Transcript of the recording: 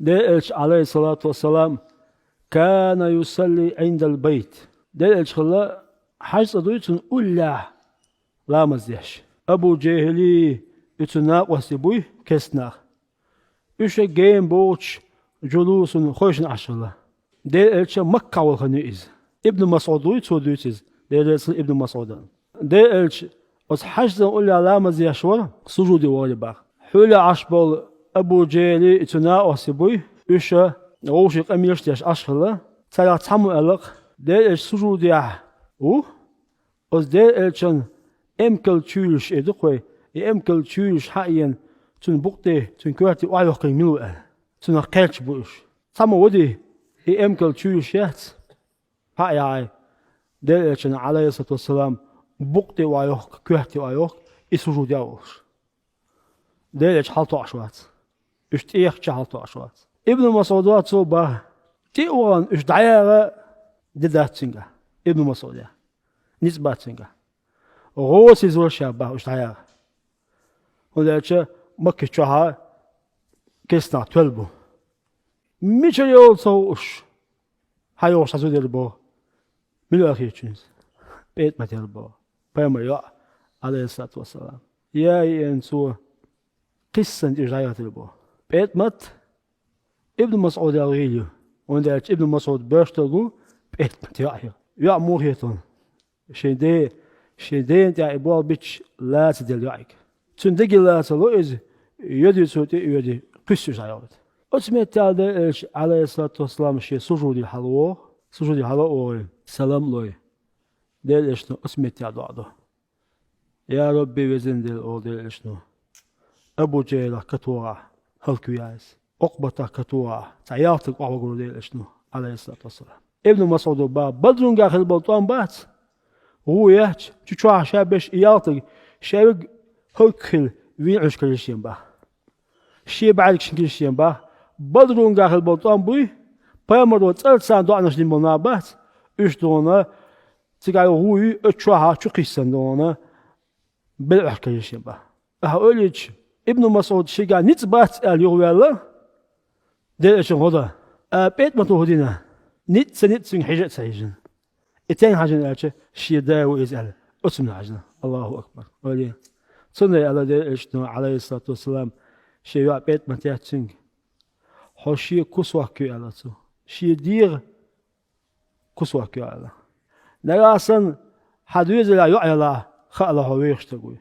دلش عليه الصلاة والسلام كان يصلي عند البيت. دلش خلا حج دويتن أولى لا مزيش أبو جهلي يتناق وسبوي كسناق إيش جيم بوش جلوس خوش عشرة. دلش مكة والخنيز ابن مسعود دويتز دلش ابن مسعود دلش أس حج أولى لا مزيش ولا سجود واجب حول عشبال أبو جهلي يتناق وسبوي إيش روش قميش تاش عشرة تلا تحمل ألق دلش سجود يا أس دلشن امكل تشولش ادقوي امكل تشولش حقيا تن بوقتي تن كواتي وايو قيملو تن قالش بوش سما ودي امكل تشولش يات حقيا دلشن عليه الصلاة والسلام بوقتي وايو كواتي وايو يسجو داوش دلش حالتو عشوات اشتيخ حالتو عشوات ابن مسعود صوبا تيوان اش دعيرة دداتسنجا ابن مسعود نسباتسنجا روسي زول شابه وش تعيا ولكن مكة شهر كيسنا تلبو ميشل يول صوش هايو شازو ديربو ملو أخي تشينز بيت ما تلبو بيما يا عليه الصلاة والسلام يا ينسو قصة إجراء تلبو بيت مات ابن مسعود الغيليو وندرج ابن مسعود بيشتغو بيت مات يا موهيتون شيدين تاع إبوال بيتش لا تدل يعيك تندقي لا تلوئز يدي سوتي يدي قسوش عيوت أسمت تعالى عليه الصلاة والسلام شيء سجود الحلوة سلام لوي ديل إشنو أسمت تعالى يا ربي وزن ديل أو ديل إشنو أبو جيلة كتورة هلكو ياس عقبة كتورة تعياتك وعقلوا ديل إشنو عليه الصلاة والسلام ابن مسعود باب بدرون قاخل بلطان بات هو يحج تشوع شابش يالتق شابق هكل ويعش كلشين با شي بعد كلشين با بدرون قاخل بلطان بوي بامرو تلسان دعنش لمنابات اش دونا تقاي هو تشوع تشقيسن دونا بالعش كلشين با اوليج ابن مسعود شيغا نتبات اليولا دلشن هذا بيت متوهدينا نت سن حجه سيجن اتين حاجة أشة شيء داو يسأل اسمنا حاجة الله أكبر ولي صنع على ده إشتنا عليه الصلاة والسلام شيء بيت ما تياتشين هو شيء كسوة كي على تو شيء دير كسوة كي على نراسن حدوز لا يعلى خاله هو يشتغل